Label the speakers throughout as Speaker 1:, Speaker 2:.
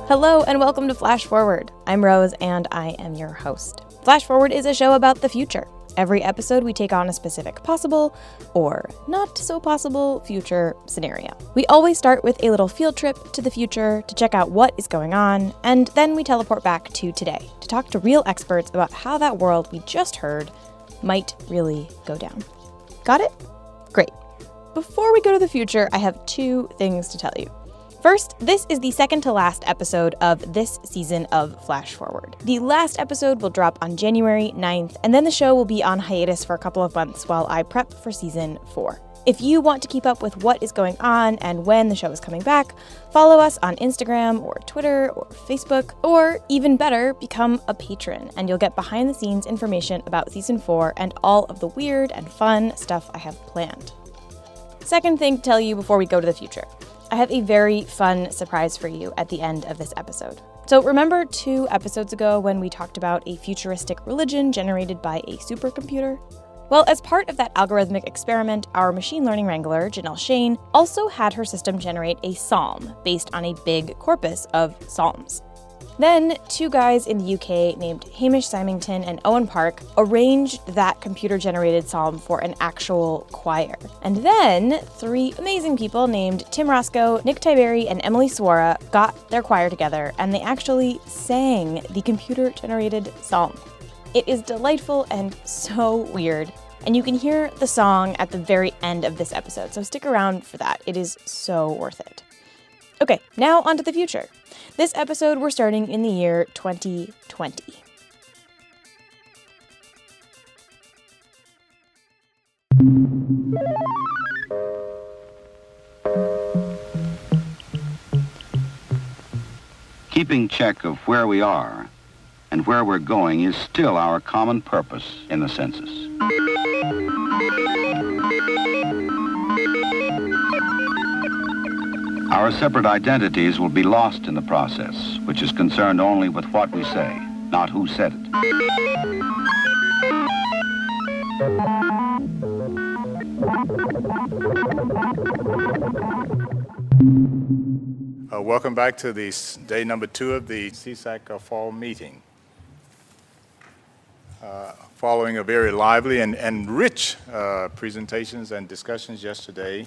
Speaker 1: Hello and welcome to Flash Forward. I'm Rose and I am your host. Flash Forward is a show about the future. Every episode we take on a specific possible, or not so possible, future scenario. We always start with a little field trip to the future to check out what is going on, and then we teleport back to today to talk to real experts about how that world we just heard might really go down. Got it? Great. Before we go to the future, I have two things to tell you. First, this is the second to last episode of this season of Flash Forward. The last episode will drop on January 9th, and then the show will be on hiatus for a couple of months while I prep for season 4. If you want to keep up with what is going on and when the show is coming back, follow us on Instagram or Twitter or Facebook, or even better, become a patron, and you'll get behind the scenes information about season 4 and all of the weird and fun stuff I have planned. Second thing to tell you before we go to the future. I have a very fun surprise for you at the end of this episode. So remember 2 episodes ago when we talked about a futuristic religion generated by a supercomputer? Well, as part of that algorithmic experiment, our machine learning wrangler, Janelle Shane, also had her system generate a psalm based on a big corpus of psalms. Then, 2 guys in the UK named Hamish Symington and Owen Park arranged that computer-generated psalm for an actual choir. And then, 3 amazing people named Tim Roscoe, Nick Tiberi, and Emily Swara got their choir together, and they actually sang the computer-generated psalm. It is delightful and so weird, and you can hear the song at the very end of this episode, so stick around for that. It is so worth it. Okay, now on to the future. This episode, we're starting in the year 2020.
Speaker 2: Keeping check of where we are and where we're going is still our common purpose in the census. Our separate identities will be lost in the process, which is concerned only with what we say, not who said it.
Speaker 3: Welcome back to the day number 2 of the CSAC fall meeting. Following a very lively and rich presentations and discussions yesterday,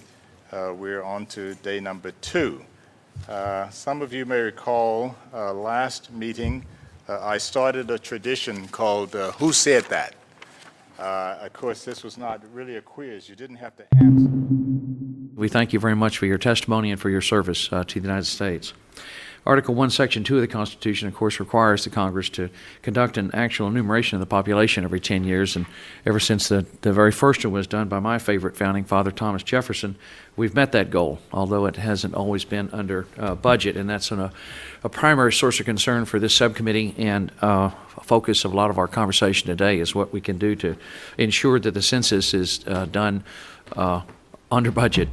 Speaker 3: we're on to day number 2. Some of you may recall last meeting, I started a tradition called Who Said That? Of course, this was not really a quiz. You didn't have to answer.
Speaker 4: We thank you very much for your testimony and for your service to the United States. Article 1, Section 2 of the Constitution, of course, requires the Congress to conduct an actual enumeration of the population every 10 years, and ever since the very first one was done by my favorite founding father, Thomas Jefferson, we've met that goal, although it hasn't always been under budget, and that's a primary source of concern for this subcommittee, and a focus of a lot of our conversation today is what we can do to ensure that the census is done under budget.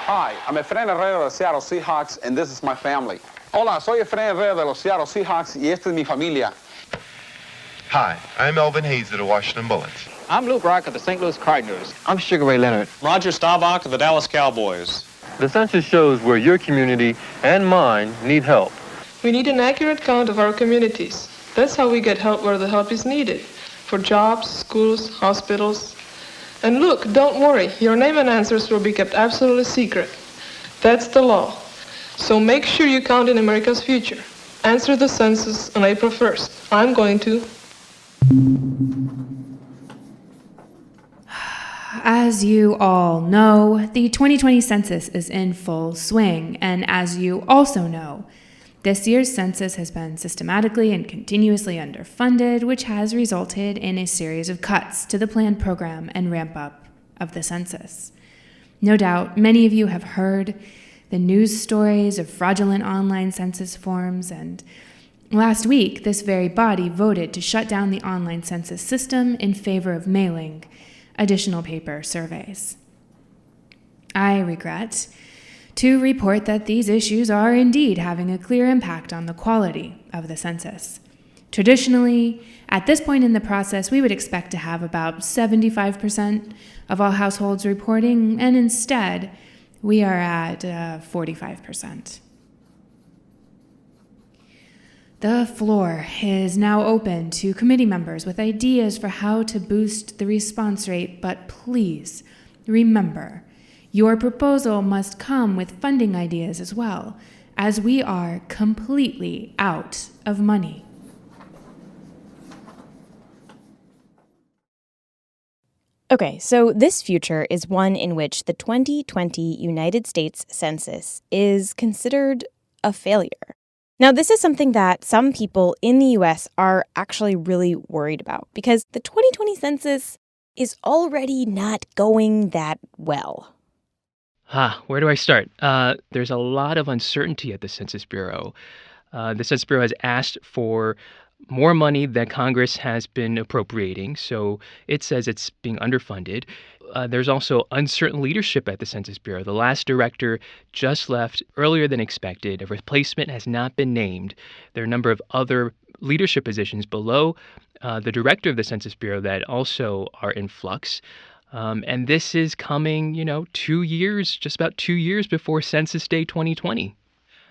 Speaker 5: Hi, I'm Efrain Herrera de los Seattle Seahawks, and this is my family. Hola, soy Efrain Herrera de los Seattle Seahawks, y esta es mi familia.
Speaker 6: Hi, I'm Elvin Hayes of the Washington Bullets.
Speaker 7: I'm Luke Rock of the St. Louis Cardinals.
Speaker 8: I'm Sugar Ray Leonard.
Speaker 9: Roger Staubach of the Dallas Cowboys.
Speaker 10: The census shows where your community and mine need help.
Speaker 11: We need an accurate count of our communities. That's how we get help where the help is needed. For jobs, schools, hospitals. And look, don't worry, your name and answers will be kept absolutely secret. That's the law. So make sure you count in America's future. Answer the census on April 1st. I'm going to.
Speaker 12: As you all know, the 2020 census is in full swing, and as you also know, this year's census has been systematically and continuously underfunded, which has resulted in a series of cuts to the planned program and ramp-up of the census. No doubt, many of you have heard the news stories of fraudulent online census forms, and last week, this very body voted to shut down the online census system in favor of mailing additional paper surveys. I regret to report that these issues are indeed having a clear impact on the quality of the census. Traditionally, at this point in the process, we would expect to have about 75% of all households reporting, and instead, We are at 45%. The floor is now open to committee members with ideas for how to boost the response rate, but please remember, your proposal must come with funding ideas as well, as we are completely out of money.
Speaker 1: Okay, so this future is one in which the 2020 United States Census is considered a failure. Now, this is something that some people in the U.S. are actually really worried about because the 2020 census is already not going that well.
Speaker 8: Where do I start? There's a lot of uncertainty at the Census Bureau. The Census Bureau has asked for more money than Congress has been appropriating, so it says it's being underfunded. There's also uncertain leadership at the Census Bureau. The last director just left earlier than expected. A replacement has not been named. There are a number of other leadership positions below the director of the Census Bureau that also are in flux. And this is coming, just about 2 years before Census Day 2020.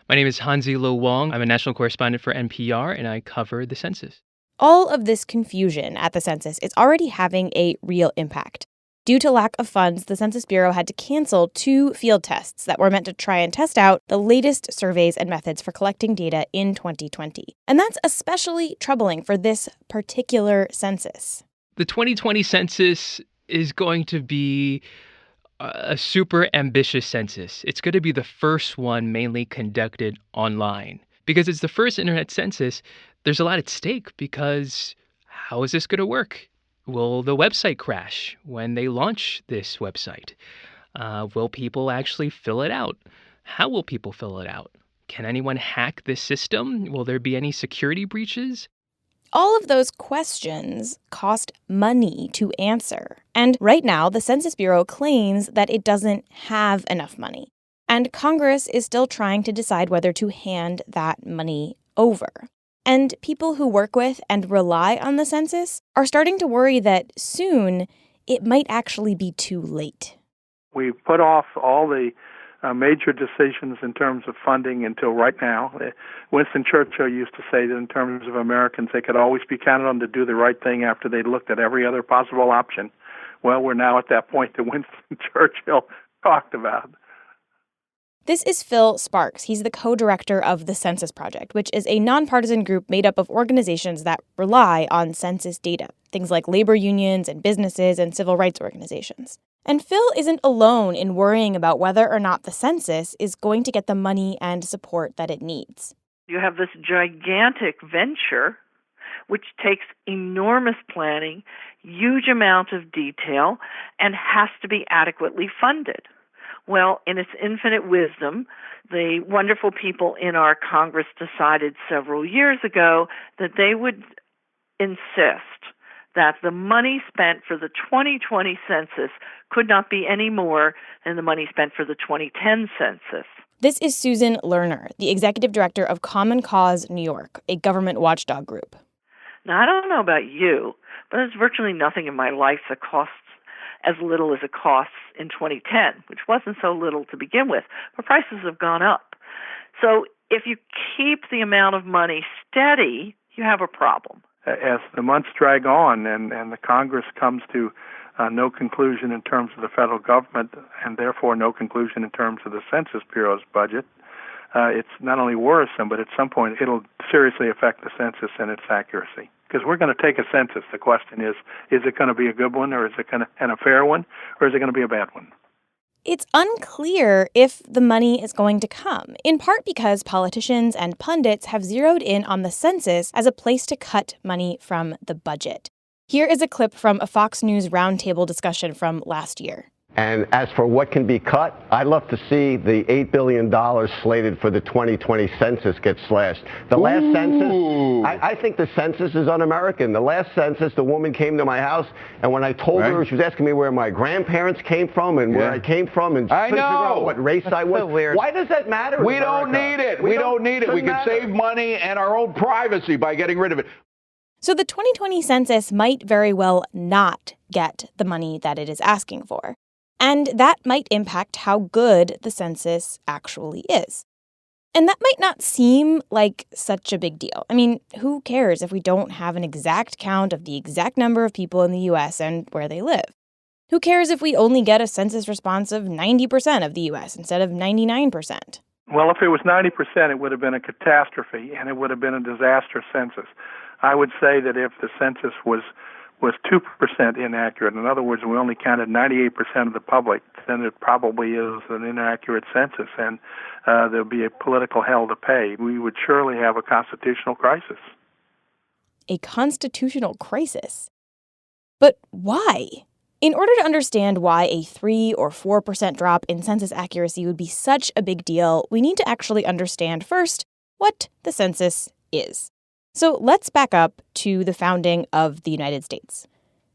Speaker 8: My name is Hanzi Lo Wong. I'm a national correspondent for NPR, and I cover the census.
Speaker 1: All of this confusion at the census is already having a real impact. Due to lack of funds, the Census Bureau had to cancel 2 field tests that were meant to try and test out the latest surveys and methods for collecting data in 2020. And that's especially troubling for this particular census.
Speaker 8: The 2020 census is going to be a super ambitious census. It's going to be the first one mainly conducted online. Because it's the first internet census, there's a lot at stake because how is this going to work? Will the website crash when they launch this website? Will people actually fill it out? How will people fill it out? Can anyone hack this system? Will there be any security breaches?
Speaker 1: All of those questions cost money to answer. And right now, the Census Bureau claims that it doesn't have enough money. And Congress is still trying to decide whether to hand that money over. And people who work with and rely on the census are starting to worry that soon it might actually be too late.
Speaker 13: We put off all the major decisions in terms of funding until right now. Winston Churchill used to say that in terms of Americans, they could always be counted on to do the right thing after they'd looked at every other possible option. Well, we're now at that point that Winston Churchill talked about.
Speaker 1: This is Phil Sparks. He's the co-director of the Census Project, which is a nonpartisan group made up of organizations that rely on census data, things like labor unions and businesses and civil rights organizations. And Phil isn't alone in worrying about whether or not the census is going to get the money and support that it needs.
Speaker 14: You have this gigantic venture, which takes enormous planning, huge amount of detail, and has to be adequately funded. Well, in its infinite wisdom, the wonderful people in our Congress decided several years ago that they would insist that the money spent for the 2020 census could not be any more than the money spent for the 2010 census.
Speaker 1: This is Susan Lerner, the executive director of Common Cause New York, a government watchdog group.
Speaker 14: Now, I don't know about you, but there's virtually nothing in my life that costs as little as it costs in 2010, which wasn't so little to begin with, but prices have gone up. So if you keep the amount of money steady, you have a problem.
Speaker 13: As the months drag on and the Congress comes to no conclusion in terms of the federal government and therefore no conclusion in terms of the Census Bureau's budget, it's not only worrisome, but at some point it'll seriously affect the census and its accuracy. Because we're going to take a census. The question is it going to be a good one, or is it going to, and a fair one, or is it going to be a bad one?
Speaker 1: It's unclear if the money is going to come, in part because politicians and pundits have zeroed in on the census as a place to cut money from the budget. Here is a clip from a Fox News roundtable discussion from last year.
Speaker 15: And as for what can be cut, I'd love to see the $8 billion slated for the 2020 census get slashed. The last census, I think the census is un-American. The last census, the woman came to my house, and when I told her, she was asking me where my grandparents came from and where I came from, and couldn't figure out what race I was. So weird. Why does that matter?
Speaker 16: We don't need it. We don't need it. We can save money and our own privacy by getting rid of it.
Speaker 1: So the 2020 census might very well not get the money that it is asking for. And that might impact how good the census actually is. And that might not seem like such a big deal. I mean, who cares if we don't have an exact count of the exact number of people in the U.S. and where they live? Who cares if we only get a census response of 90% of the U.S. instead of 99%?
Speaker 13: Well, if it was 90%, it would have been a catastrophe, and it would have been a disaster census. I would say that if the census was 2% inaccurate, in other words, we only counted 98% of the public, then it probably is an inaccurate census, and there'll be a political hell to pay. We would surely have a constitutional crisis.
Speaker 1: A constitutional crisis? But why? In order to understand why a 3 or 4% drop in census accuracy would be such a big deal, we need to actually understand first what the census is. So let's back up to the founding of the United States.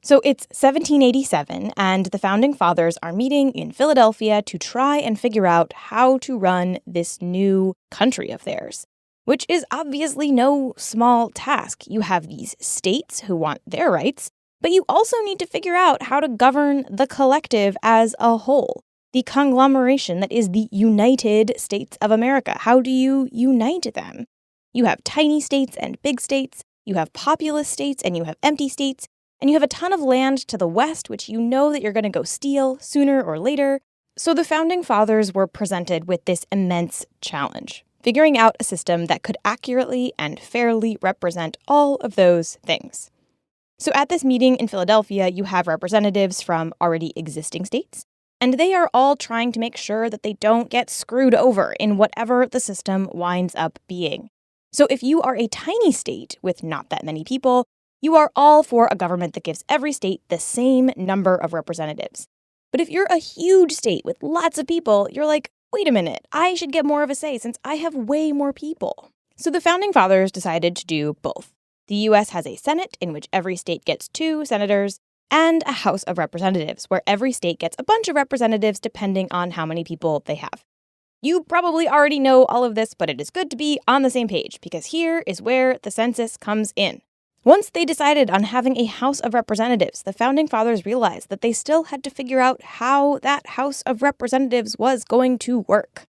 Speaker 1: So it's 1787, and the Founding Fathers are meeting in Philadelphia to try and figure out how to run this new country of theirs, which is obviously no small task. You have these states who want their rights, but you also need to figure out how to govern the collective as a whole, the conglomeration that is the United States of America. How do you unite them? You have tiny states and big states, you have populous states and you have empty states, and you have a ton of land to the west, which you know that you're going to go steal sooner or later. So the Founding Fathers were presented with this immense challenge, figuring out a system that could accurately and fairly represent all of those things. So at this meeting in Philadelphia, you have representatives from already existing states, and they are all trying to make sure that they don't get screwed over in whatever the system winds up being. So if you are a tiny state with not that many people, you are all for a government that gives every state the same number of representatives. But if you're a huge state with lots of people, you're like, wait a minute, I should get more of a say since I have way more people. So the Founding Fathers decided to do both. The U.S. has a Senate in which every state gets 2 senators, and a House of Representatives where every state gets a bunch of representatives depending on how many people they have. You probably already know all of this, but it is good to be on the same page because here is where the census comes in. Once they decided on having a House of Representatives, the Founding Fathers realized that they still had to figure out how that House of Representatives was going to work.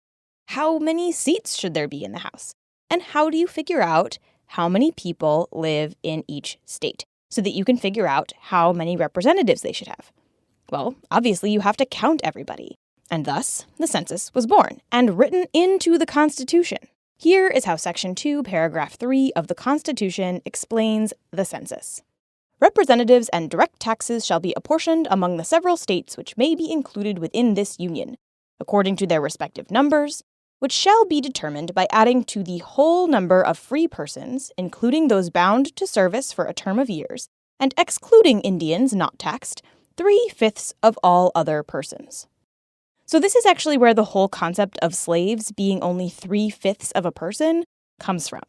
Speaker 1: How many seats should there be in the House? And how do you figure out how many people live in each state so that you can figure out how many representatives they should have? Well, obviously you have to count everybody. And thus, the census was born and written into the Constitution. Here is how Section 2, Paragraph 3 of the Constitution explains the census. Representatives and direct taxes shall be apportioned among the several states which may be included within this union, according to their respective numbers, which shall be determined by adding to the whole number of free persons, including those bound to service for a term of years, and excluding Indians not taxed, 3/5 of all other persons. So this is actually where the whole concept of slaves being only 3/5 of a person comes from.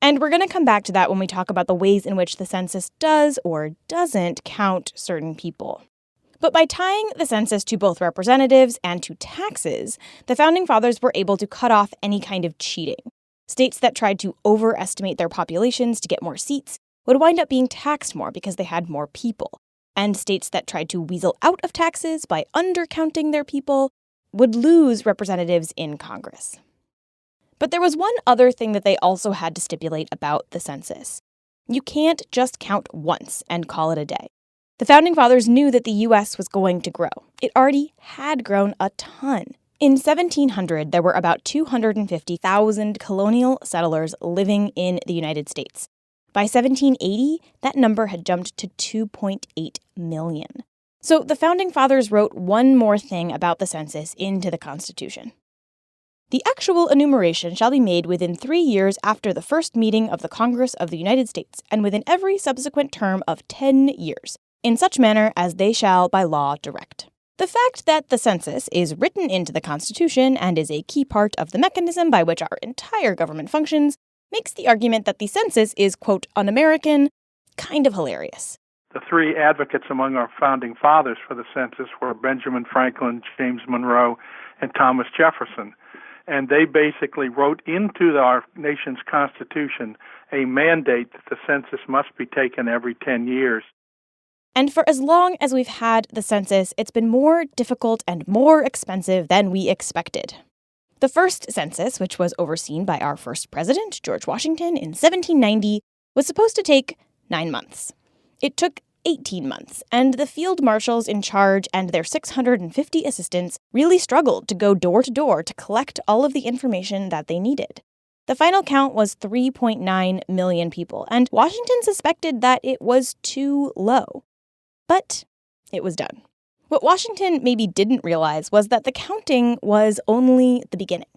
Speaker 1: And we're going to come back to that when we talk about the ways in which the census does or doesn't count certain people. But by tying the census to both representatives and to taxes, the Founding Fathers were able to cut off any kind of cheating. States that tried to overestimate their populations to get more seats would wind up being taxed more because they had more people. And states that tried to weasel out of taxes by undercounting their people would lose representatives in Congress. But there was one other thing that they also had to stipulate about the census. You can't just count once and call it a day. The Founding Fathers knew that the U.S. was going to grow. It already had grown a ton. In 1700, there were about 250,000 colonial settlers living in the United States. By 1780, that number had jumped to 2.8 million. So the Founding Fathers wrote one more thing about the census into the Constitution. The actual enumeration shall be made within 3 years after the first meeting of the Congress of the United States, and within every subsequent term of 10 years, in such manner as they shall by law direct. The fact that the census is written into the Constitution and is a key part of the mechanism by which our entire government functions makes the argument that the census is, quote, un-American, kind of hilarious.
Speaker 13: The 3 advocates among our Founding Fathers for the census were Benjamin Franklin, James Monroe, and Thomas Jefferson. And they basically wrote into our nation's Constitution a mandate that the census must be taken every 10 years.
Speaker 1: And for as long as we've had the census, it's been more difficult and more expensive than we expected. The first census, which was overseen by our first president, George Washington, in 1790, was supposed to take 9 months. It took 18 months, and the field marshals in charge and their 650 assistants really struggled to go door to door to collect all of the information that they needed. The final count was 3.9 million people, and Washington suspected that it was too low. But it was done. What Washington maybe didn't realize was that the counting was only the beginning.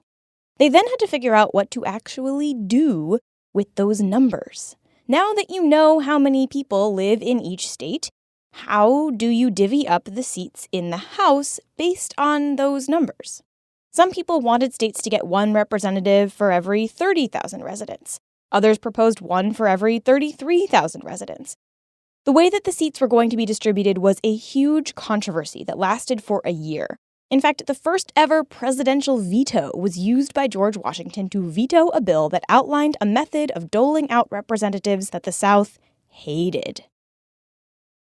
Speaker 1: They then had to figure out what to actually do with those numbers. Now that you know how many people live in each state, how do you divvy up the seats in the House based on those numbers? Some people wanted states to get one representative for every 30,000 residents. Others proposed one for every 33,000 residents. The way that the seats were going to be distributed was a huge controversy that lasted for a year. In fact, the first ever presidential veto was used by George Washington to veto a bill that outlined a method of doling out representatives that the South hated.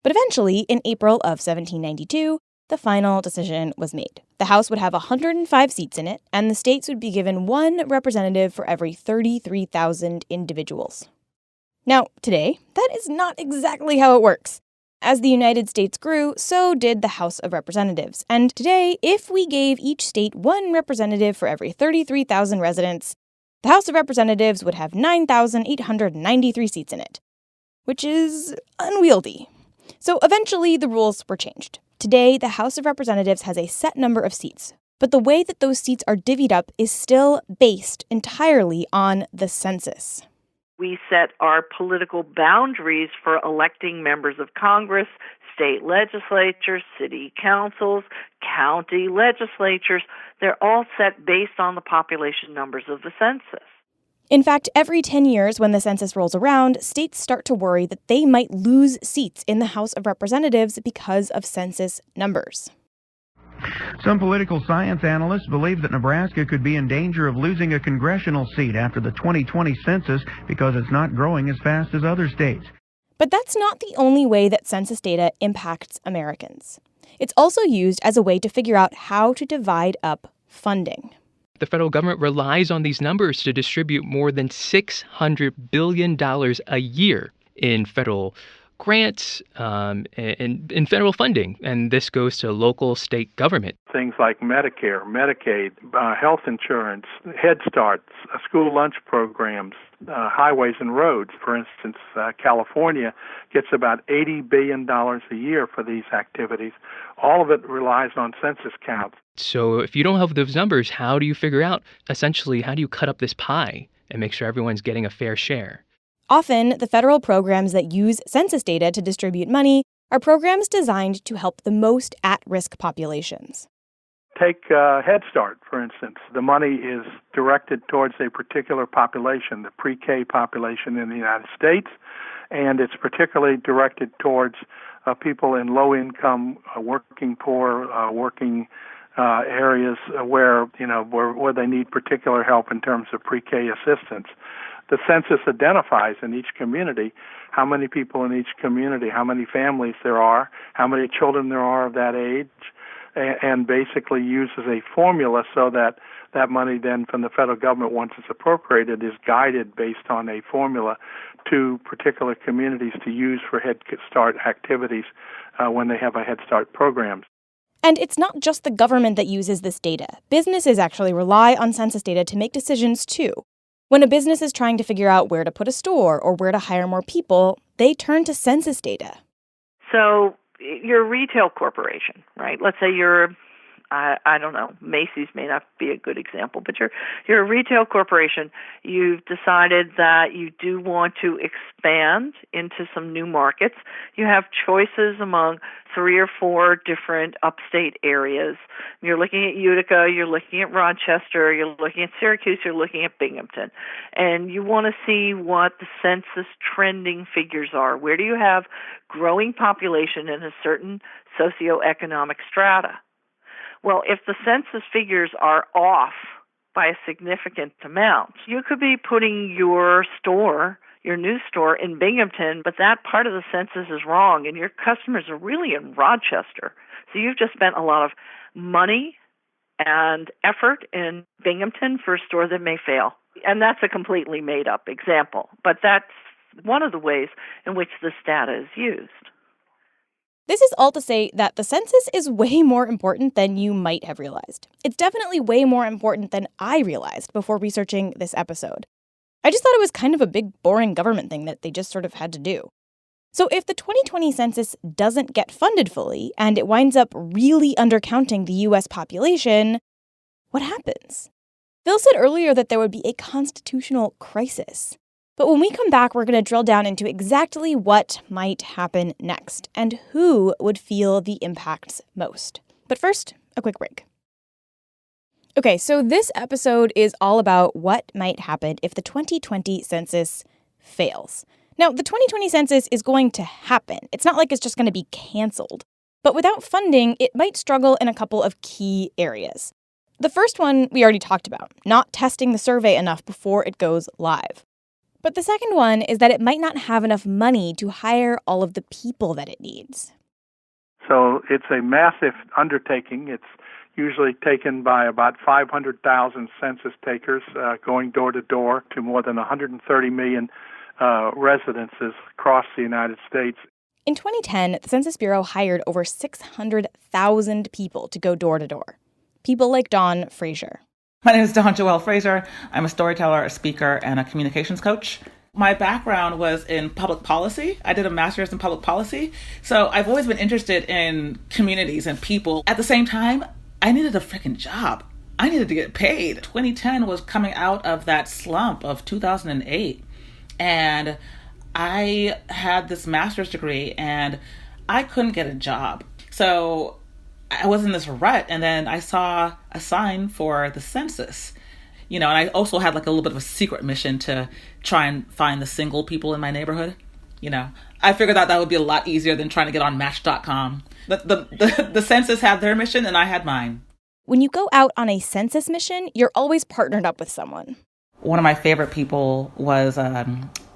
Speaker 1: But eventually, in April of 1792, the final decision was made. The House would have 105 seats in it, and the states would be given one representative for every 33,000 individuals. Now, today, that is not exactly how it works. As the United States grew, so did the House of Representatives. And today, if we gave each state one representative for every 33,000 residents, the House of Representatives would have 9,893 seats in it, which is unwieldy. So eventually, the rules were changed. Today, the House of Representatives has a set number of seats, but the way that those seats are divvied up is still based entirely on the census.
Speaker 14: We set our political boundaries for electing members of Congress, state legislatures, city councils, county legislatures. They're all set based on the population numbers of the census.
Speaker 1: In fact, every 10 years when the census rolls around, states start to worry that they might lose seats in the House of Representatives because of census numbers.
Speaker 17: Some political science analysts believe that Nebraska could be in danger of losing a congressional seat after the 2020 census because it's not growing as fast as other states.
Speaker 1: But that's not the only way that census data impacts Americans. It's also used as a way to figure out how to divide up funding.
Speaker 8: The federal government relies on these numbers to distribute more than $600 billion a year in federal grants and in federal funding, and this goes to local state government.
Speaker 13: Things like Medicare, Medicaid, health insurance, Head Start, school lunch programs, highways and roads. For instance, California gets about $80 billion a year for these activities. All of it relies on census counts.
Speaker 8: So if you don't have those numbers, how do you figure out, essentially, how do you cut up this pie and make sure everyone's getting a fair share?
Speaker 1: Often, the federal programs that use census data to distribute money are programs designed to help the most at-risk populations.
Speaker 13: Take Head Start, for instance. The money is directed towards a particular population, the pre-K population in the United States, and it's particularly directed towards people in low-income, working poor, working areas where they need particular help in terms of pre-K assistance. The census identifies in each community how many people in each community, how many families there are, how many children there are of that age, and basically uses a formula so that that money then from the federal government, once it's appropriated, is guided based on a formula to particular communities to use for Head Start activities when they have a Head Start program.
Speaker 1: And it's not just the government that uses this data. Businesses actually rely on census data to make decisions too. When a business is trying to figure out where to put a store or where to hire more people, they turn to census data.
Speaker 14: So you're a retail corporation, right? Let's say you're, I don't know, Macy's may not be a good example, but you're a retail corporation. You've decided that you do want to expand into some new markets. You have choices among 3 or 4 different upstate areas. You're looking at Utica, you're looking at Rochester, you're looking at Syracuse, you're looking at Binghamton. And you want to see what the census trending figures are. Where do you have growing population in a certain socioeconomic strata? Well, if the census figures are off by a significant amount, you could be putting your store, your news store in Binghamton, but that part of the census is wrong, and your customers are really in Rochester. So you've just spent a lot of money and effort in Binghamton for a store that may fail. And that's a completely made-up example, but that's one of the ways in which this data is used.
Speaker 1: This is all to say that the census is way more important than you might have realized. It's definitely way more important than I realized before researching this episode. I just thought it was kind of a big, boring government thing that they just sort of had to do. So if the 2020 census doesn't get funded fully, and it winds up really undercounting the U.S. population, what happens? Phil said earlier that there would be a constitutional crisis. But when we come back, we're going to drill down into exactly what might happen next and who would feel the impacts most. But first, a quick break. Okay, so this episode is all about what might happen if the 2020 census fails. Now, the 2020 census is going to happen. It's not like it's just going to be canceled. But without funding, it might struggle in a couple of key areas. The first one we already talked about, not testing the survey enough before it goes live. But the second one is that it might not have enough money to hire all of the people that it needs.
Speaker 13: So it's a massive undertaking. It's usually taken by about 500,000 census takers going door to door to more than 130 million residences across the United States.
Speaker 1: In 2010, the Census Bureau hired over 600,000 people to go door to door. People like Dawn Frazier.
Speaker 18: My name is Dawn Joelle Frazier. I'm a storyteller, a speaker, and a communications coach. My background was in public policy. I did a master's in public policy. So I've always been interested in communities and people. At the same time, I needed a freaking job. I needed to get paid. 2010 was coming out of that slump of 2008. And I had this master's degree and I couldn't get a job. So I was in this rut, and then I saw a sign for the census, and I also had like a little bit of a secret mission to try and find the single people in my neighborhood. I figured that would be a lot easier than trying to get on Match.com. The census had their mission and I had mine.
Speaker 1: When you go out on a census mission, you're always partnered up with someone.
Speaker 18: One of my favorite people was, a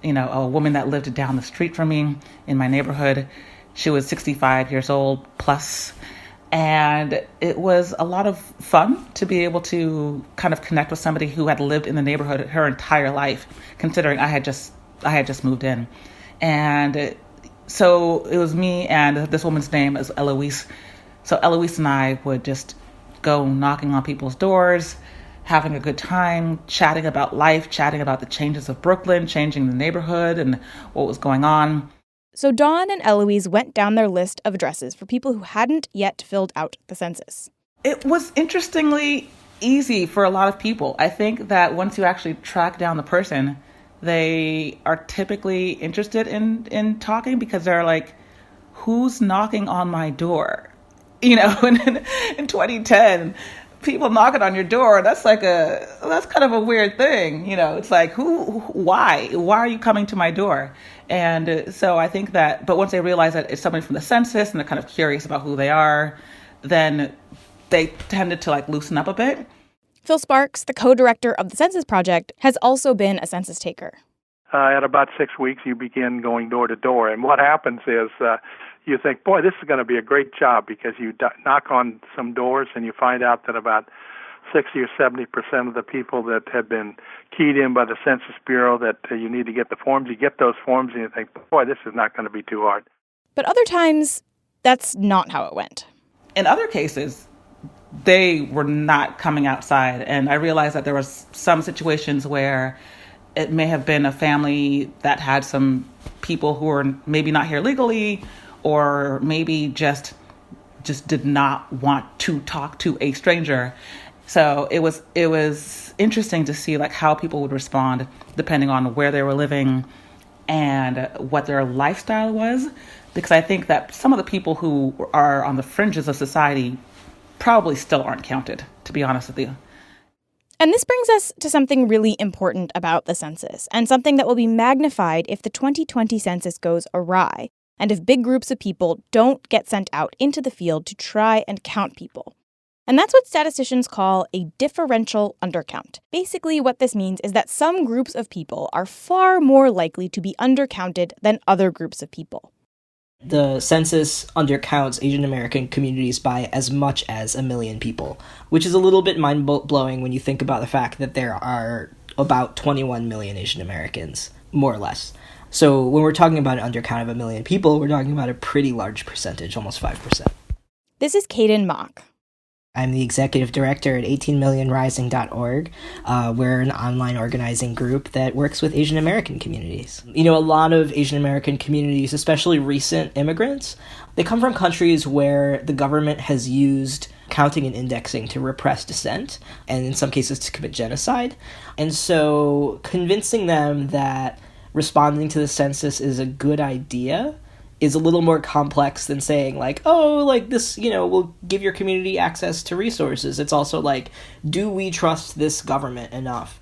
Speaker 18: woman that lived down the street from me in my neighborhood. She was 65 years old plus. And it was a lot of fun to be able to kind of connect with somebody who had lived in the neighborhood her entire life, considering I had just moved in. And so it was me, and this woman's name is Eloise. So Eloise and I would just go knocking on people's doors, having a good time, chatting about life, chatting about the changes of Brooklyn, changing the neighborhood and what was going on.
Speaker 1: So Dawn and Eloise went down their list of addresses for people who hadn't yet filled out the census.
Speaker 18: It was interestingly easy for a lot of people. I think that once you actually track down the person, they are typically interested in talking because they're like, who's knocking on my door? In 2010, people knocking on your door, that's kind of a weird thing. It's like, why are you coming to my door? And so I think that, but once they realize that it's somebody from the census and they're kind of curious about who they are, then they tended to loosen up a bit.
Speaker 1: Phil Sparks, the co-director of the Census Project, has also been a census taker.
Speaker 13: At about 6 weeks, you begin going door to door. And what happens is you think, boy, this is going to be a great job, because you knock on some doors and you find out that about 60 or 70% of the people that have been keyed in by the Census Bureau that you need to get the forms. You get those forms and you think, boy, this is not going to be too hard.
Speaker 1: But other times, that's not how it went.
Speaker 18: In other cases, they were not coming outside. And I realized that there was some situations where it may have been a family that had some people who were maybe not here legally, or maybe just did not want to talk to a stranger. So it was interesting to see how people would respond depending on where they were living and what their lifestyle was, because I think that some of the people who are on the fringes of society probably still aren't counted, to be honest with you.
Speaker 1: And this brings us to something really important about the census, and something that will be magnified if the 2020 census goes awry, and if big groups of people don't get sent out into the field to try and count people. And that's what statisticians call a differential undercount. Basically, what this means is that some groups of people are far more likely to be undercounted than other groups of people.
Speaker 19: The census undercounts Asian American communities by as much as 1 million people, which is a little bit mind-blowing when you think about the fact that there are about 21 million Asian Americans, more or less. So when we're talking about an undercount of 1 million people, we're talking about a pretty large percentage, almost 5%.
Speaker 1: This is Caden Mock.
Speaker 19: I'm the executive director at 18millionrising.org. We're an online organizing group that works with Asian American communities. You know, a lot of Asian American communities, especially recent immigrants, they come from countries where the government has used counting and indexing to repress dissent, and in some cases to commit genocide. And so convincing them that responding to the census is a good idea is a little more complex than saying like, oh, like this, you know, will give your community access to resources. It's also like, do we trust this government enough?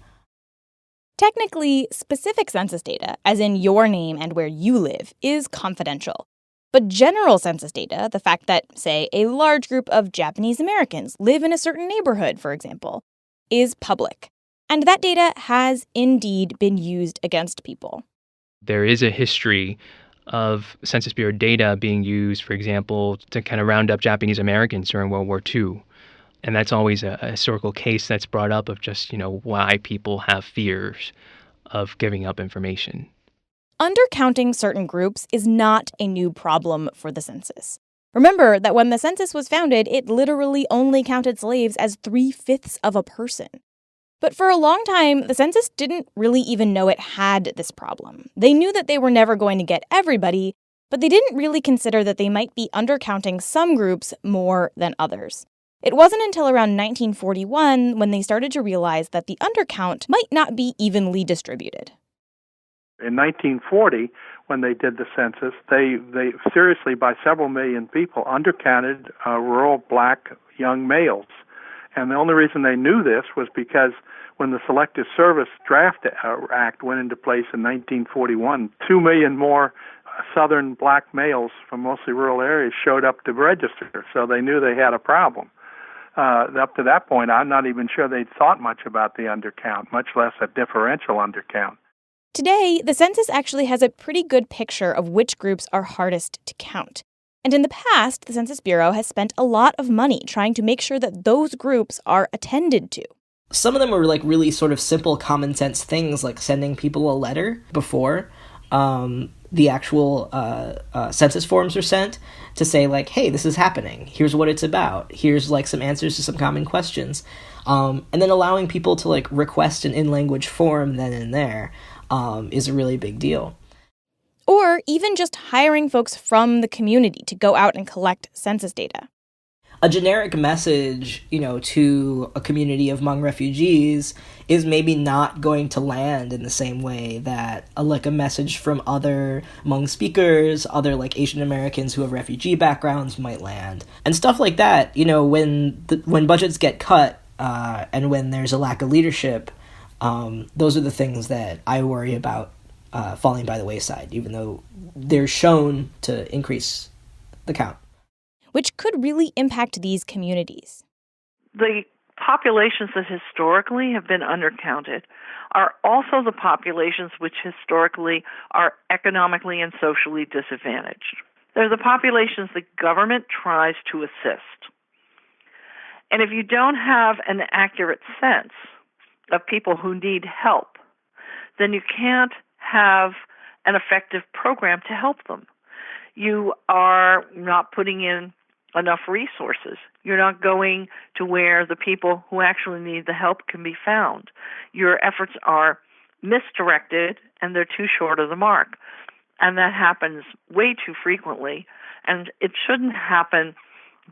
Speaker 1: Technically, specific census data, as in your name and where you live, is confidential. But general census data, the fact that, say, a large group of Japanese Americans live in a certain neighborhood, for example, is public. And that data has indeed been used against people.
Speaker 8: There is a history of Census Bureau data being used, for example, to kind of round up Japanese Americans during World War II. And that's always a historical case that's brought up of just, you know, why people have fears of giving up information.
Speaker 1: Undercounting certain groups is not a new problem for the census. Remember that when the census was founded, it literally only counted slaves as 3/5 of a person. But for a long time, the census didn't really even know it had this problem. They knew that they were never going to get everybody, but they didn't really consider that they might be undercounting some groups more than others. It wasn't until around 1941 when they started to realize that the undercount might not be evenly distributed.
Speaker 13: In 1940, when they did the census, they seriously, by several million people, undercounted rural black young males. And the only reason they knew this was because when the Selective Service Draft Act went into place in 1941, 2 million more southern black males from mostly rural areas showed up to register, so they knew they had a problem. Up to that point, I'm not even sure they'd thought much about the undercount, much less a differential undercount.
Speaker 1: Today, the census actually has a pretty good picture of which groups are hardest to count. And in the past, the Census Bureau has spent a lot of money trying to make sure that those groups are attended to.
Speaker 19: Some of them were like really sort of simple common sense things, like sending people a letter before the actual census forms are sent to say like, hey, this is happening. Here's what it's about. Here's like some answers to some common questions. And then allowing people to like request an in-language form then and there is a really big deal.
Speaker 1: Or even just hiring folks from the community to go out and collect census data.
Speaker 19: A generic message, you know, to a community of Hmong refugees is maybe not going to land in the same way that a message from other Hmong speakers, other like Asian Americans who have refugee backgrounds might land. And stuff like that, you know, when budgets get cut and when there's a lack of leadership, those are the things that I worry about falling by the wayside, even though they're shown to increase the count.
Speaker 1: Which could really impact these communities.
Speaker 14: The populations that historically have been undercounted are also the populations which historically are economically and socially disadvantaged. They're the populations the government tries to assist. And if you don't have an accurate sense of people who need help, then you can't have an effective program to help them. You are not putting in enough resources. You're not going to where the people who actually need the help can be found. Your efforts are misdirected and they're too short of the mark. And that happens way too frequently. And it shouldn't happen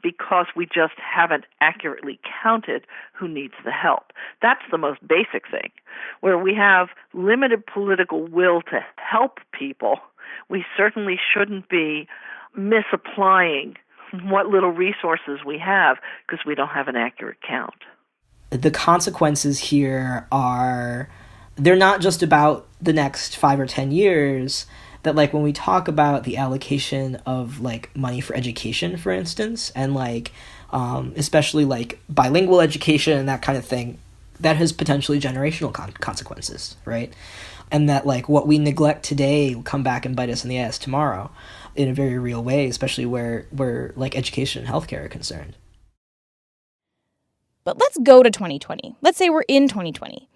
Speaker 14: because we just haven't accurately counted who needs the help. That's the most basic thing. Where we have limited political will to help people, we certainly shouldn't be misapplying what little resources we have because we don't have an accurate count.
Speaker 19: The consequences here they're not just about the next 5 or 10 years. that like when we talk about the allocation of like money for education, for instance, and like especially like bilingual education and that kind of thing, that has potentially generational consequences, right? And that like what we neglect today will come back and bite us in the ass tomorrow in a very real way, especially where like education and healthcare are concerned.
Speaker 1: But let's go to 2020. Let's say we're in 2020.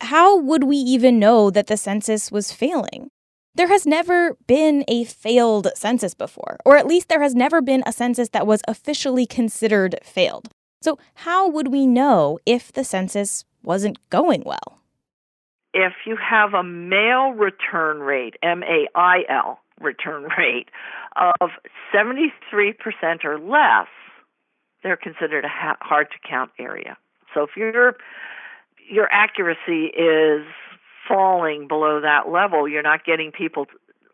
Speaker 1: How would we even know that the census was failing? There has never been a failed census before, or at least there has never been a census that was officially considered failed. So how would we know if the census wasn't going well?
Speaker 14: If you have a mail return rate, MAIL return rate, of 73% or less, they're considered a hard-to-count area. So if your accuracy is falling below that level, you're not getting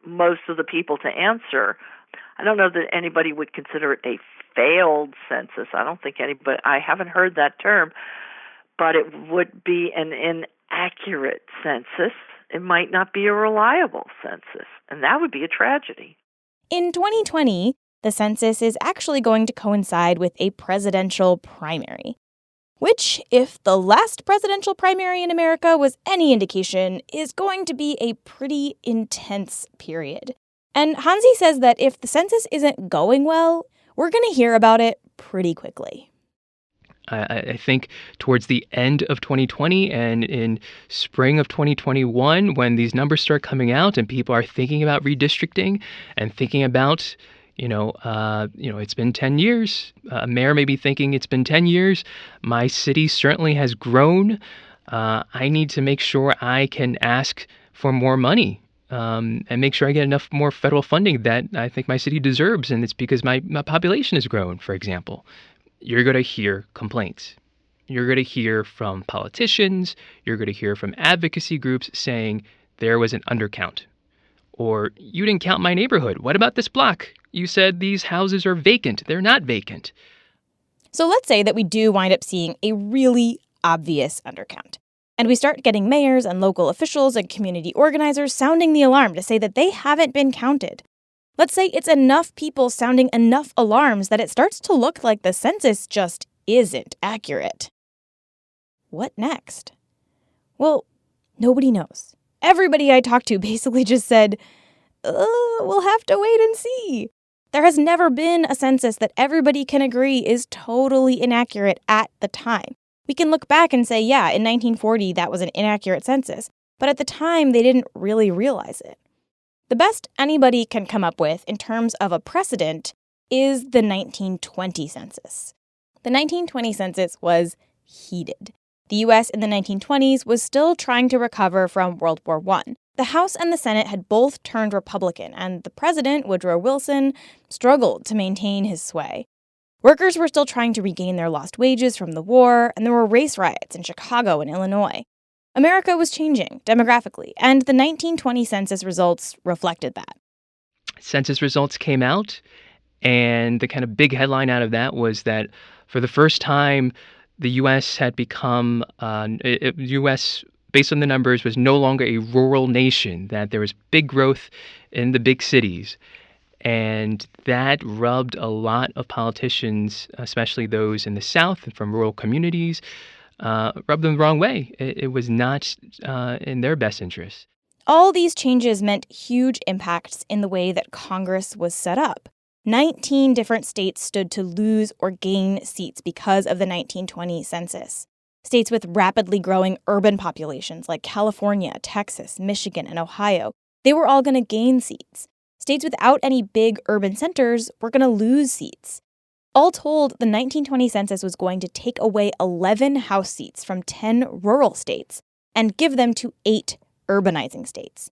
Speaker 14: most of the people to answer. I don't know that anybody would consider it a failed census. I don't think anybody, I haven't heard that term, but it would be an inaccurate census. It might not be a reliable census, and that would be a tragedy.
Speaker 1: In 2020, the census is actually going to coincide with a presidential primary, which, if the last presidential primary in America was any indication, is going to be a pretty intense period. And Hansi says that if the census isn't going well, we're going to hear about it pretty quickly.
Speaker 8: I think towards the end of 2020 and in spring of 2021, when these numbers start coming out and people are thinking about redistricting and thinking about, it's been 10 years. A mayor may be thinking it's been 10 years. My city certainly has grown. I need to make sure I can ask for more money and make sure I get enough more federal funding that I think my city deserves. And it's because my population has grown, for example. You're going to hear complaints. You're going to hear from politicians. You're going to hear from advocacy groups saying there was an undercount. Or you didn't count my neighborhood. What about this block? You said these houses are vacant. They're not vacant.
Speaker 1: So let's say that we do wind up seeing a really obvious undercount. And we start getting mayors and local officials and community organizers sounding the alarm to say that they haven't been counted. Let's say it's enough people sounding enough alarms that it starts to look like the census just isn't accurate. What next? Well, nobody knows. Everybody I talked to basically just said, we'll have to wait and see. There has never been a census that everybody can agree is totally inaccurate at the time. We can look back and say, yeah, in 1940 that was an inaccurate census, but at the time they didn't really realize it. The best anybody can come up with in terms of a precedent is the 1920 census. The 1920 census was heated. The U.S. in the 1920s was still trying to recover from World War I. The House and the Senate had both turned Republican, and the president, Woodrow Wilson, struggled to maintain his sway. Workers were still trying to regain their lost wages from the war, and there were race riots in Chicago and Illinois. America was changing demographically, and the 1920 census results reflected that.
Speaker 8: Census results came out, and the kind of big headline out of that was that for the first time, the U.S. had become, U.S., based on the numbers, was no longer a rural nation, that there was big growth in the big cities. And that rubbed a lot of politicians, especially those in the South and from rural communities, rubbed them the wrong way. It was not in their best interest.
Speaker 1: All these changes meant huge impacts in the way that Congress was set up. 19 different states stood to lose or gain seats because of the 1920 census. States with rapidly growing urban populations like California, Texas, Michigan, and Ohio, they were all going to gain seats. States without any big urban centers were going to lose seats. All told, the 1920 census was going to take away 11 House seats from 10 rural states and give them to 8 urbanizing states.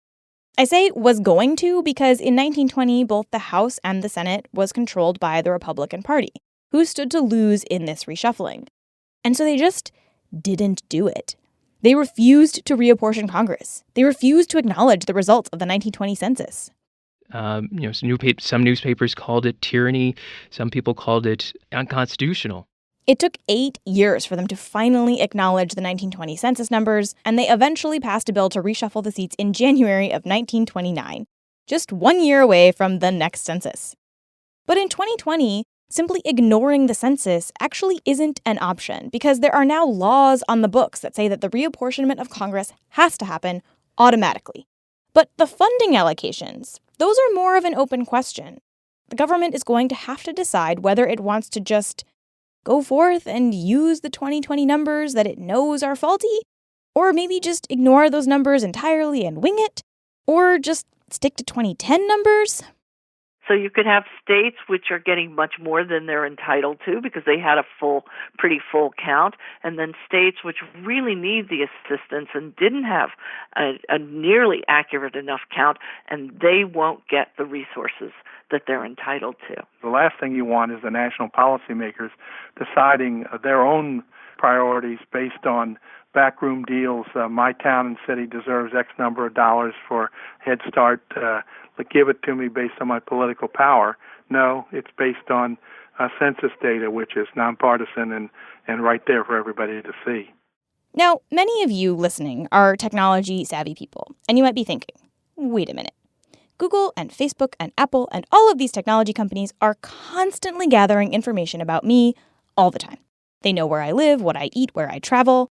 Speaker 1: I say was going to because in 1920, both the House and the Senate was controlled by the Republican Party, who stood to lose in this reshuffling. And so they just didn't do it. They refused to reapportion Congress. They refused to acknowledge the results of the 1920 census.
Speaker 8: Some newspapers called it tyranny. Some people called it unconstitutional.
Speaker 1: It took 8 years for them to finally acknowledge the 1920 census numbers, and they eventually passed a bill to reshuffle the seats in January of 1929. just 1 year away from the next census. But in 2020, simply ignoring the census actually isn't an option because there are now laws on the books that say that the reapportionment of Congress has to happen automatically. But the funding allocations, those are more of an open question. The government is going to have to decide whether it wants to just go forth and use the 2020 numbers that it knows are faulty, or maybe just ignore those numbers entirely and wing it, or just stick to 2010 numbers.
Speaker 14: So you could have states which are getting much more than they're entitled to because they had a pretty full count, and then states which really need the assistance and didn't have a nearly accurate enough count, and they won't get the resources that they're entitled to.
Speaker 13: The last thing you want is the national policymakers deciding their own priorities based on backroom deals. My town and city deserves X number of dollars for Head Start. Give it to me based on my political power. No, it's based on census data, which is nonpartisan and right there for everybody to see.
Speaker 1: Now, many of you listening are technology-savvy people, and you might be thinking, wait a minute. Google and Facebook and Apple and all of these technology companies are constantly gathering information about me all the time. They know where I live, what I eat, where I travel.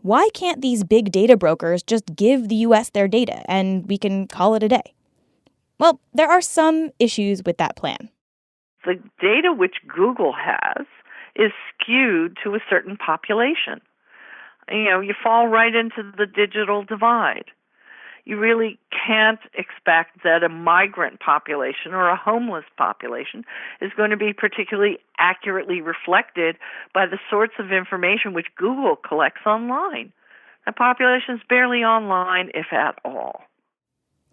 Speaker 1: Why can't these big data brokers just give the U.S. their data and we can call it a day? Well, there are some issues with that plan.
Speaker 14: The data which Google has is skewed to a certain population. You fall right into the digital divide. You really can't expect that a migrant population or a homeless population is going to be particularly accurately reflected by the sorts of information which Google collects online. The population is barely online, if at all.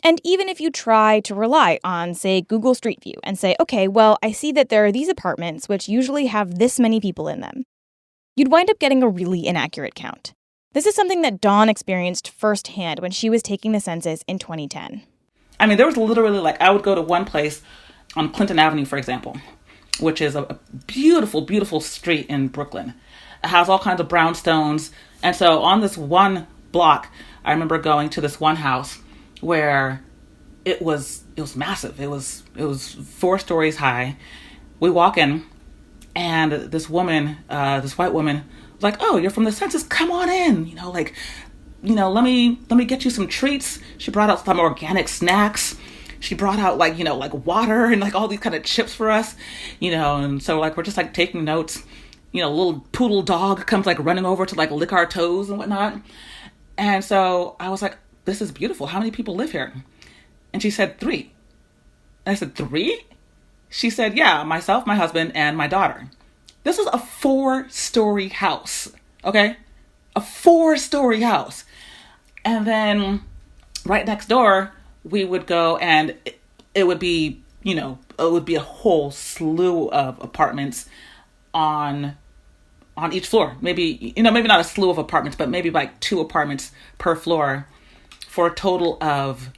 Speaker 1: And even if you try to rely on, say, Google Street View and say, okay, well, I see that there are these apartments which usually have this many people in them, you'd wind up getting a really inaccurate count. This is something that Dawn experienced firsthand when she was taking the census in 2010.
Speaker 18: I mean, there was literally I would go to one place on Clinton Avenue, for example, which is a beautiful, beautiful street in Brooklyn. It has all kinds of brownstones. And so on this one block, I remember going to this one house where it was massive. It was 4 stories high. We walk in, and this woman, this white woman, was like, "Oh, you're from the census? Come on in. Let me get you some treats." She brought out some organic snacks. She brought out water and all these kind of chips for us, And so we're just taking notes. A little poodle dog comes running over to lick our toes and whatnot. And so I was like, "This is beautiful. How many people live here?" And she said 3. And I said, 3? She said, "Yeah, myself, my husband, and my daughter." This is a 4-story house, okay? A 4-story house. And then right next door, we would go and it would be, it would be a whole slew of apartments on each floor. Maybe not a slew of apartments, but maybe 2 apartments per floor. For a total of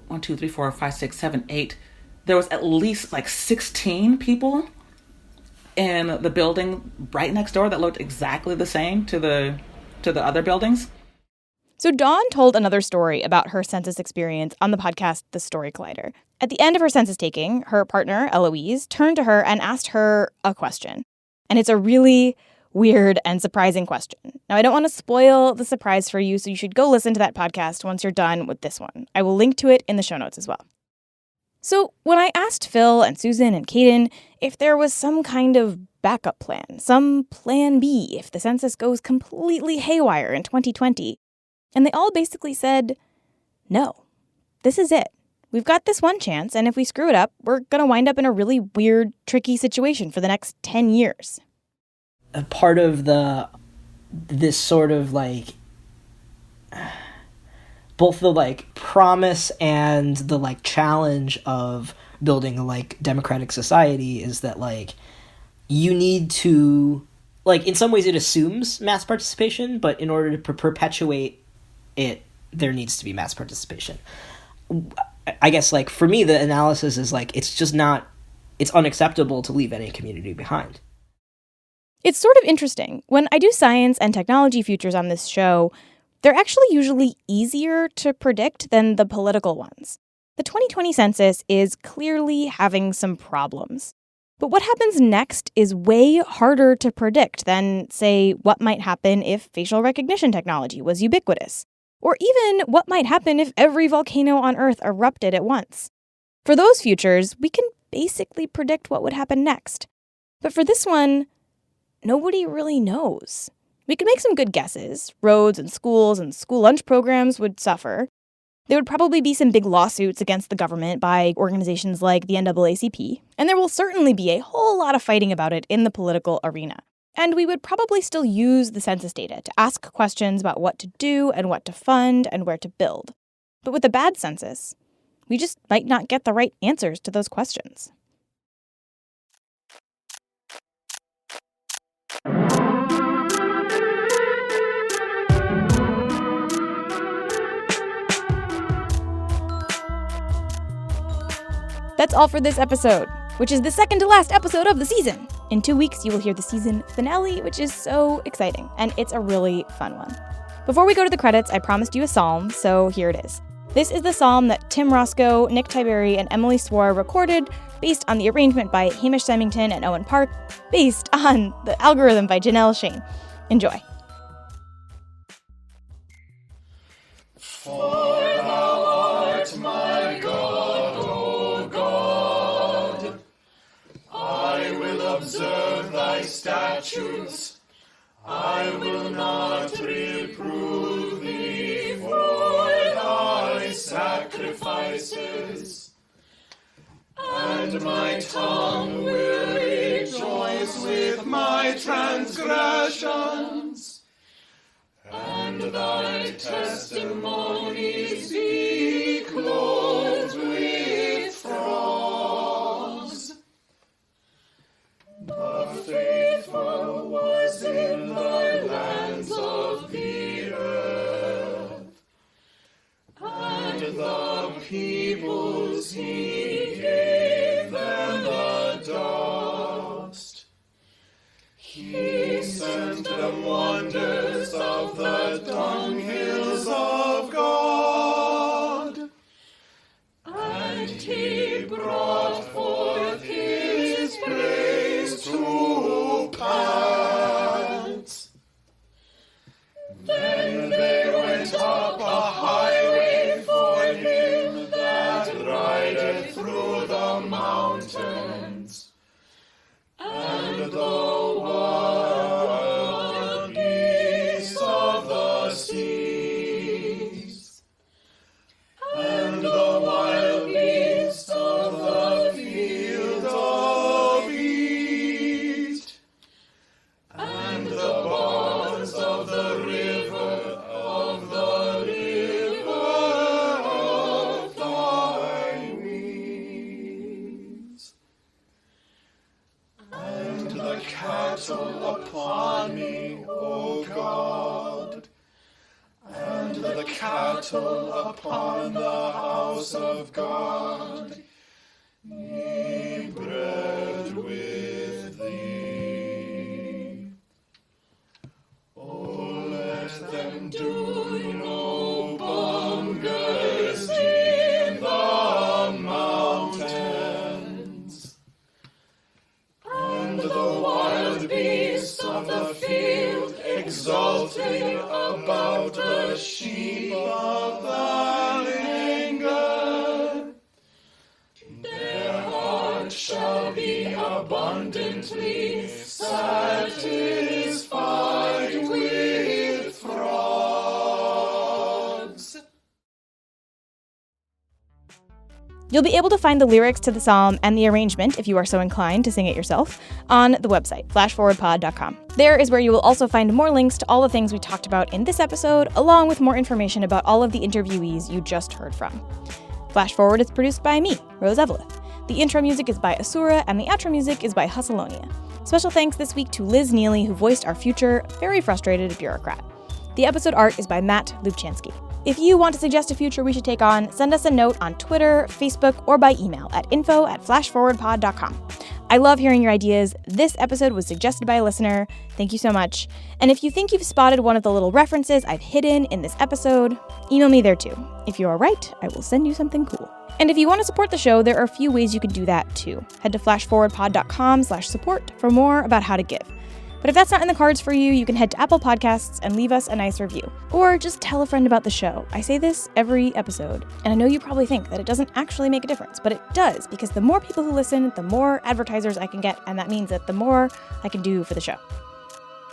Speaker 18: 1, 2, 3, 4, 5, 6, 7, 8. There was at least 16 people in the building right next door that looked exactly the same to the other buildings.
Speaker 1: So Dawn told another story about her census experience on the podcast The Story Collider. At the end of her census taking, her partner, Eloise, turned to her and asked her a question. And it's a really weird and surprising question. Now, I don't want to spoil the surprise for you, so you should go listen to that podcast once you're done with this one. I will link to it in the show notes as well. So when I asked Phil and Susan and Caden if there was some kind of backup plan, some plan B if the census goes completely haywire in 2020, and they all basically said, no, this is it. We've got this one chance, and if we screw it up, we're going to wind up in a really weird, tricky situation for the next 10 years.
Speaker 19: A part of this sort of both the promise and the challenge of building a democratic society is that you need to in some ways it assumes mass participation, but in order to perpetuate it, there needs to be mass participation. I guess for me the analysis is it's unacceptable to leave any community behind.
Speaker 1: It's sort of interesting. When I do science and technology futures on this show, they're actually usually easier to predict than the political ones. The 2020 census is clearly having some problems. But what happens next is way harder to predict than, say, what might happen if facial recognition technology was ubiquitous, or even what might happen if every volcano on Earth erupted at once. For those futures, we can basically predict what would happen next. But for this one, nobody really knows. We could make some good guesses. Roads and schools and school lunch programs would suffer. There would probably be some big lawsuits against the government by organizations like the NAACP, and there will certainly be a whole lot of fighting about it in the political arena. And we would probably still use the census data to ask questions about what to do and what to fund and where to build. But with a bad census, we just might not get the right answers to those questions. That's all for this episode, which is the second to last episode of the season. In 2 weeks, you will hear the season finale, which is so exciting, and it's a really fun one. Before we go to the credits, I promised you a psalm, so here it is. This is the psalm that Tim Roscoe, Nick Tiberi, and Emily Swar recorded based on the arrangement by Hamish Symington and Owen Park, based on the algorithm by Janelle Shane. Enjoy.
Speaker 20: For thou art my God, O God. I will observe thy statutes. I will not reprove thee for thy sacrifices. And my tongue will rejoice with my transgressions. And thy testimonies be clothed with frogs. The faithful was in the lands of the earth, and the peoples he gave them the dust. He sent them wonders of the dunghills of God, and he brought forth his praise to pass. Then they went up a highway for him that rideth through the mountains, and the wild beasts of the seas, and the wild beasts of the field of east, and the bonds of the river of thy wings. And the cattle upon me, O God, and the cattle upon the house of God, ye bread with thee. O let them do no bungers in the mountains, and the wild beasts of the field exulting about the sheep of thine anger. Their heart shall be abundantly satisfied with frogs.
Speaker 1: You'll be able to find the lyrics to the psalm and the arrangement, if you are so inclined to sing it yourself, on the website, flashforwardpod.com. There is where you will also find more links to all the things we talked about in this episode, along with more information about all of the interviewees you just heard from. Flash Forward is produced by me, Rose Eveleth. The intro music is by Asura, and the outro music is by Hustleonia. Special thanks this week to Liz Neely, who voiced our future, very frustrated bureaucrat. The episode art is by Matt Lubchansky. If you want to suggest a future we should take on, send us a note on Twitter, Facebook, or by email at info@flashforwardpod.com. I love hearing your ideas. This episode was suggested by a listener. Thank you so much. And if you think you've spotted one of the little references I've hidden in this episode, email me there too. If you are right, I will send you something cool. And if you want to support the show, there are a few ways you can do that too. Head to flashforwardpod.com/support for more about how to give. But if that's not in the cards for you, you can head to Apple Podcasts and leave us a nice review. Or just tell a friend about the show. I say this every episode, and I know you probably think that it doesn't actually make a difference, but it does, because the more people who listen, the more advertisers I can get, and that means that the more I can do for the show.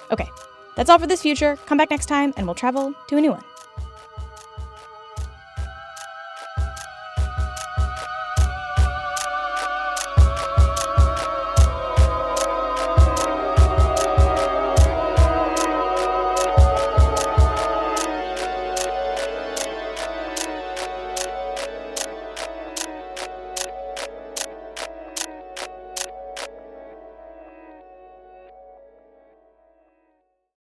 Speaker 1: Okay, that's all for this future. Come back next time, and we'll travel to a new one.